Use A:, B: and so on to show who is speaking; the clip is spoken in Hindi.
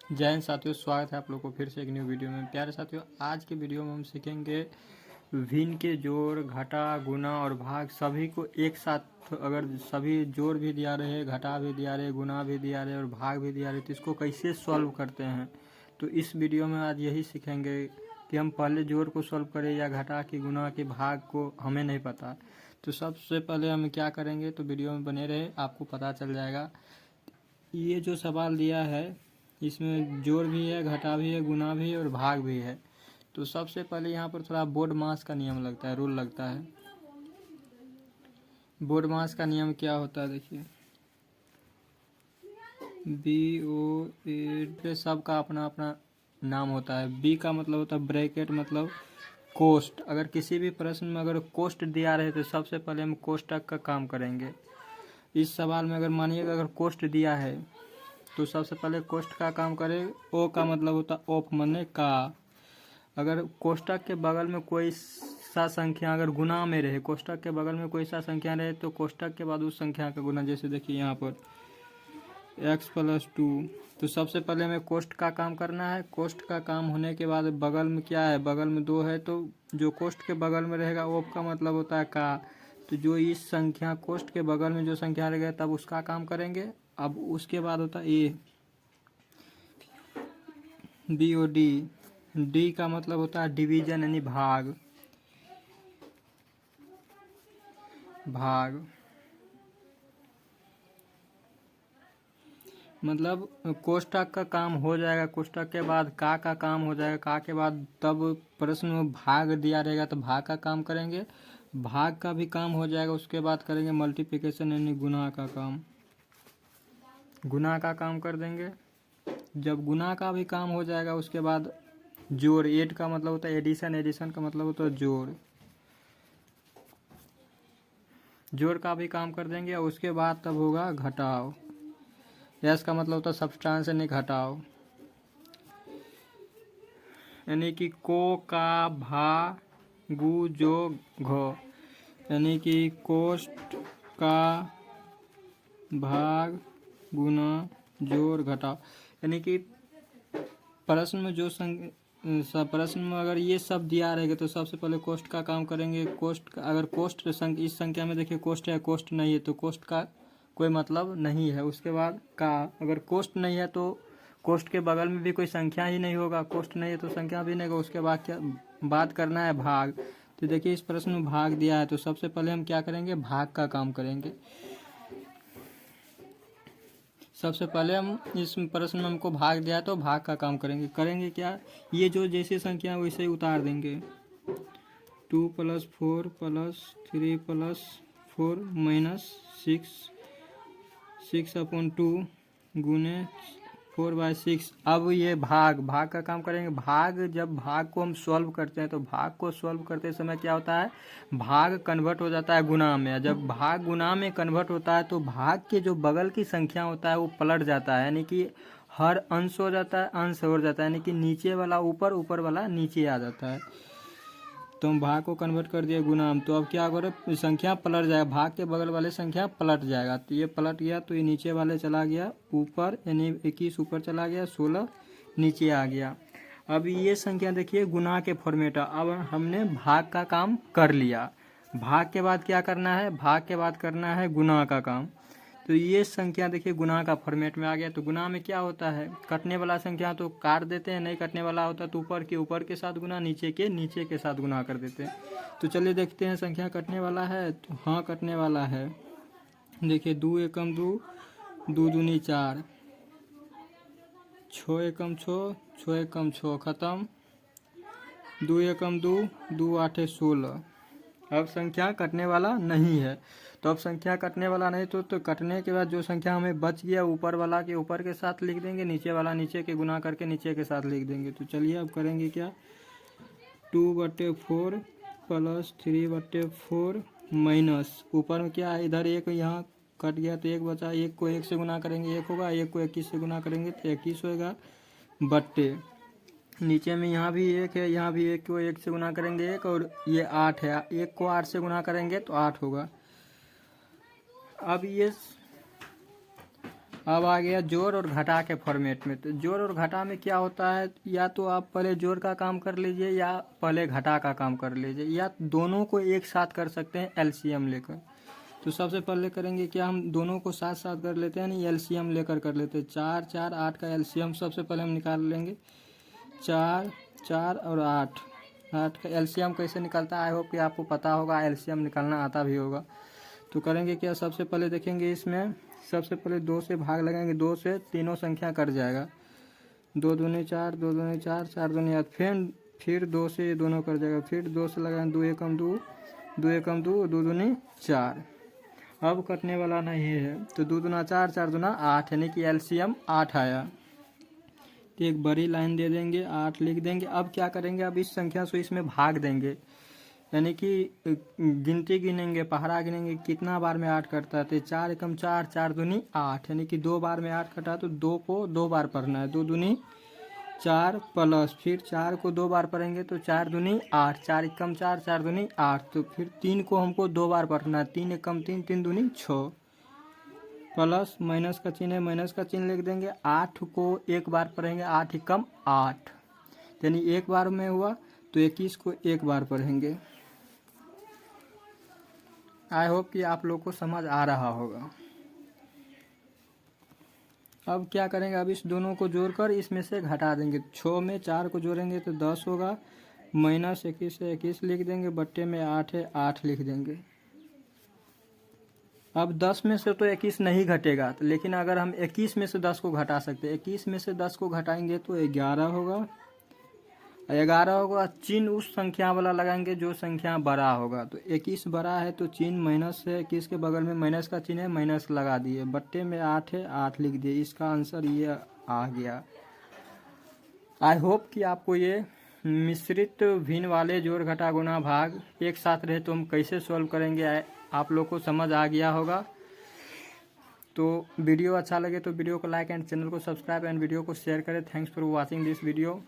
A: जय हिंद साथियों, स्वागत है आप लोगों को फिर से एक न्यू वीडियो में। प्यारे साथियों, आज के वीडियो में हम सीखेंगे भिन्न के जोड़, घटा, गुना और भाग सभी को एक साथ। अगर सभी जोड़ भी दिया रहे, घटा भी दिया रहे, गुना भी दिया रहे और भाग भी दिया रहे तो इसको कैसे सॉल्व करते हैं। तो इस वीडियो में आज यही सीखेंगे कि हम पहले जोड़ को सॉल्व करें या घटा की, गुना के, भाग को हमें नहीं पता। तो सबसे पहले हम क्या करेंगे, तो वीडियो में बने रहे, आपको पता चल जाएगा। ये जो सवाल दिया है इसमें जोड़ भी है, घटा भी है, गुना भी है और भाग भी है। तो सबसे पहले यहाँ पर थोड़ा बोर्ड मास का नियम लगता है, रूल लगता है। बोर्ड मास का नियम क्या होता है, देखिए। BO सबका अपना अपना नाम होता है। बी का मतलब होता है ब्रैकेट, मतलब कोष्ट। अगर किसी भी प्रश्न में अगर कोष्ट दिया रहे तो सबसे पहले हम कोष्टक का काम करेंगे। इस सवाल में अगर मानिएगा अगर कोष्ट दिया है तो सबसे पहले कोष्ट का काम करें। ओ का मतलब होता है ओप, मने का। अगर कोष्टक के बगल में कोई सा संख्या अगर गुना में रहे, कोष्टक के बगल में कोई सा संख्या रहे तो कोष्टक के बाद उस संख्या का गुना। जैसे देखिए यहाँ पर x+2, तो सबसे पहले हमें कोष्ट का काम करना है। कोष्ट का काम होने के बाद बगल में क्या है, बगल में 2 है तो जो कोष्ट के बगल में रहेगा ओप का मतलब होता है का। तो जो इस संख्या कोष्ट के बगल में जो संख्या रहेगा तब उसका काम करेंगे। अब उसके बाद होता है ए, BOD। डी का मतलब होता है डिवीजन यानी भाग। मतलब कोष्टक का काम हो जाएगा, कोष्टक के बाद का काम हो जाएगा, का के बाद तब प्रश्न में भाग दिया रहेगा तो भाग का काम करेंगे। भाग का भी काम हो जाएगा, उसके बाद करेंगे मल्टीप्लिकेशन यानी गुना का काम। गुना का काम कर देंगे। जब गुना का भी काम हो जाएगा उसके बाद जोड़। एड का मतलब होता है एडिशन, एडिशन का मतलब होता है जोड़। जोड़ का भी काम कर देंगे और उसके बाद तब होगा घटाव। यस का मतलब होता है सब्सट्रांस यानी घटाव, यानी कि को, का, भा, गु, जो, घो, यानी कि कोष्ट का भाग गुना जोड़ घटाव। यानी कि प्रश्न में जो प्रश्न में अगर ये सब दिया रहेगा तो सबसे पहले कोष्ट का काम करेंगे। कोष्ट का अगर कोष्ट इस संख्या में देखिए कोष्ट है, कोष्ट नहीं है तो कोष्ट का कोई मतलब नहीं है। उसके बाद का, अगर कोष्ट नहीं है तो कोष्ट के बगल में भी कोई संख्या ही नहीं होगा, कोष्ट नहीं है तो संख्या भी नहीं होगा। उसके बाद क्या बात करना है, भाग। तो देखिए इस प्रश्न में भाग दिया है तो सबसे पहले हम क्या करेंगे, भाग का काम करेंगे। सबसे पहले हम इस प्रश्न में हमको भाग दिया है तो भाग का काम करेंगे क्या, ये जो जैसी संख्या है वैसे ही उतार देंगे। 2 + 4 + 3 + 4 -6/2 गुने 4/6। अब ये भाग का काम करेंगे। जब भाग को हम सॉल्व करते हैं तो भाग को सॉल्व करते समय क्या होता है, भाग कन्वर्ट हो जाता है गुना में। जब भाग गुना में कन्वर्ट होता है तो भाग के जो बगल की संख्या होता है वो पलट जाता है, यानी कि हर अंश हो जाता है, अंश हो जाता है, यानी कि नीचे वाला ऊपर, ऊपर वाला नीचे आ जाता है। तो हम भाग को कन्वर्ट कर दिया गुना में, तो अब क्या करें, संख्या पलट जाएगा, भाग के बगल वाले संख्या पलट जाएगा। तो ये पलट गया तो ये नीचे वाले चला गया ऊपर, यानी 21 ऊपर चला गया, 16 नीचे आ गया। अब ये संख्या देखिए गुना के फॉर्मेट है। अब हमने भाग का काम कर लिया। भाग के बाद क्या करना है, भाग के बाद करना है गुना का काम। तो ये संख्या देखिए गुना का फॉर्मेट में आ गया। तो गुना में क्या होता है, कटने वाला संख्या तो काट देते हैं, नहीं कटने वाला होता तो ऊपर के साथ गुना, नीचे के साथ गुना कर देते हैं। तो चलिए देखते हैं संख्या कटने वाला है। तो हाँ कटने वाला है। देखिए 2 एकम 2, 2 दूनी 4, 6 एकम 6, 6 एकम 6, खत्म। 2 एकम 2, 2 आठे 16। अब संख्या कटने वाला नहीं है। तो अब संख्या कटने वाला नहीं तो कटने के बाद जो संख्या हमें बच गया ऊपर वाला के ऊपर के साथ लिख देंगे, नीचे वाला नीचे के गुना करके नीचे के साथ लिख देंगे। तो चलिए अब करेंगे क्या, 2/4 + 3/4 माइनस ऊपर में क्या है, इधर एक यहाँ कट गया तो एक बचा, एक को 1 से गुना करेंगे 1 होगा, एक को 21 से गुना करेंगे तो 21 होगा, बट्टे नीचे में यहाँ भी 1 है, यहाँ भी 1 को 1 से गुना करेंगे 1, और ये 8 है, 1 को 8 से गुना करेंगे तो 8 होगा। अब ये अब आ गया जोड़ और घटा के फॉर्मेट में। तो जोड़ और घटा में क्या होता है, या तो आप पहले जोड़ का काम कर लीजिए या पहले घटा का काम कर लीजिए, या दोनों को एक साथ कर सकते हैं एलसीएम लेकर। तो सबसे पहले करेंगे क्या, हम दोनों को साथ साथ कर लेते हैं, नहीं एलसीएम लेकर कर लेते हैं। 4 4 8 का एलसीएम सबसे पहले हम निकाल लेंगे। 4 4 और 8 का एलसीएम कैसे निकलता है, आई होप कि आपको पता होगा, एलसीएम निकालना आता भी होगा। तो करेंगे क्या, सबसे पहले देखेंगे इसमें सबसे पहले 2 से भाग लगाएंगे, 2 से तीनों संख्या कट जाएगा। 2 दूनी 4, 2 दूनी 4, 4 दूनी 8, फिर 2 से ये दोनों कट जाएगा, फिर 2 से लगाएंगे, 2 एकम 2, 2 एकम 2, 2 दूनी 4। अब कटने वाला नहीं है, तो 2 दूना 4, 4 दूना 8, यानी कि एलसीएम 8 आया। तो एक बड़ी लाइन दे देंगे, 8 लिख देंगे। अब क्या करेंगे, अब इस संख्या से इसमें भाग देंगे, यानी कि गिनती गिनेंगे, पहाड़ा गिनेंगे, कितना बार में 8 कटता है। तो 4 एकम 4, 4 दूनी 8, यानी कि 2 बार में 8 कटा, तो 2 को 2 बार पढ़ना है। 2 दूनी 4 प्लस फिर 4 को 2 बार पढ़ेंगे तो 4 दूनी 8, 4 एकम 4, 4 दूनी 8, तो फिर 3 को हमको 2 बार पढ़ना है। 3 एकम 3, 3 दूनी 6, प्लस माइनस का चिन्ह है, माइनस का चिन्ह लिख देंगे। 8 को एक बार पढ़ेंगे, 8 एकम 8, यानी एक बार में हुआ, तो 21 को एक बार पढ़ेंगे। आई होप कि आप लोग को समझ आ रहा होगा। अब क्या करेंगे, अब इस दोनों को जोड़कर इसमें से घटा देंगे। 6 में 4 को जोड़ेंगे तो 10 होगा, माइनस 21 से 21 लिख देंगे, बट्टे में 8 है, 8 लिख देंगे। अब 10 में से तो 21 नहीं घटेगा, तो लेकिन अगर हम 21 में से 10 को घटा सकते हैं, 21 में से 10 को घटाएंगे तो 11 होगा। 11 होगा, चिन्ह उस संख्या वाला लगाएंगे जो संख्या बड़ा होगा। तो 21 बड़ा है तो चिन्ह माइनस है, 21 के बगल में माइनस का चिन्ह है, माइनस लगा दिए, बट्टे में 8 है, 8 लिख दिए। इसका आंसर ये आ गया। आई होप कि आपको ये मिश्रित भिन्न वाले जोड़ घटा गुणा भाग एक साथ रहे तो हम कैसे सॉल्व करेंगे, आप लोग को समझ आ गया होगा। तो वीडियो अच्छा लगे तो वीडियो को लाइक एंड चैनल को सब्सक्राइब एंड वीडियो को शेयर करें। Thanks for watching this video.